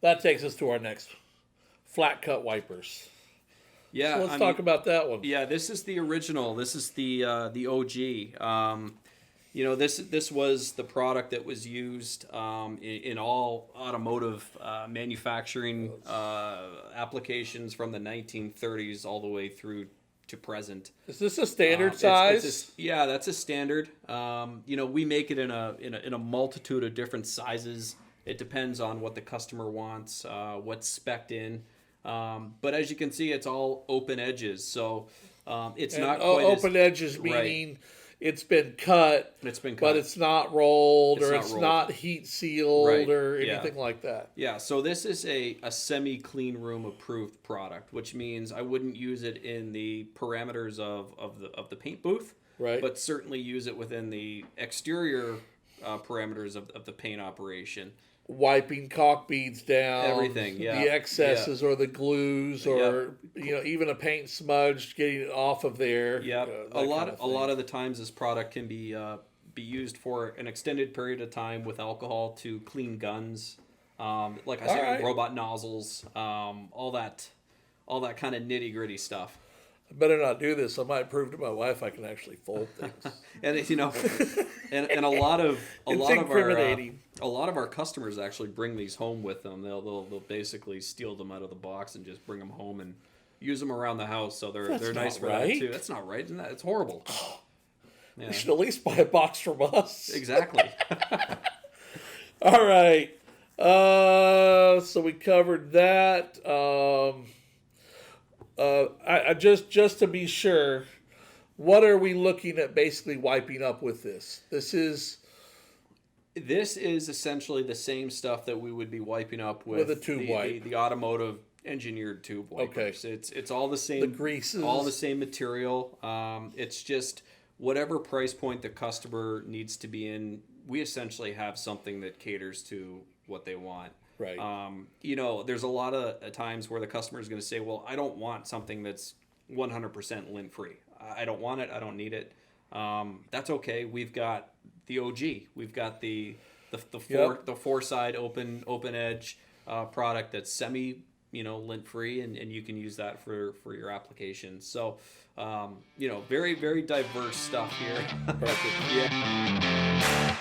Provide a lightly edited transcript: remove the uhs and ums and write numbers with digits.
That takes us to our next flat cut wipers. Yeah, so let's talk about that one. Yeah, this is the original. This is the OG. This was the product that was used in all automotive manufacturing applications from the 1930s all the way through to present. Is this a standard size? That's a standard. We make it in a multitude of different sizes. It depends on what the customer wants, what's spec'd in. But as you can see, it's all open edges, so it's not quite open edges, meaning right. It's been cut, but it's not rolled, it's not heat sealed, right. or anything like that. Yeah, so this is a semi-clean room approved product, which means I wouldn't use it in the parameters of the paint booth, right. but certainly use it within the exterior parameters of the paint operation. Wiping caulk beads down, everything, the excesses or the glues, or even a paint smudge, getting it off of there. Yeah, a lot of the times this product can be used for an extended period of time with alcohol to clean guns, like I said, robot nozzles, all that kind of nitty gritty stuff. I better not do this. I might prove to my wife I can actually fold things. And and a lot of our customers actually bring these home with them. They'll basically steal them out of the box and just bring them home and use them around the house. So they're nice for that too. That's not right, isn't that? It's horrible. Yeah. You should at least buy a box from us. Exactly. All right. So we covered that. I just to be sure, what are we looking at basically wiping up with this? This is essentially the same stuff that we would be wiping up with a tube wipe. The automotive engineered tube wipers. Okay. It's all the same. The greases. All the same material. It's just whatever price point the customer needs to be in, we essentially have something that caters to what they want. Right. There's a lot of times where the customer is going to say, well, I don't want something that's 100% lint free. I don't want it. I don't need it. That's okay. We've got the OG. We've got the four side open edge product that's semi lint free, and you can use that for your applications. So very, very diverse stuff here. Perfect. Yeah.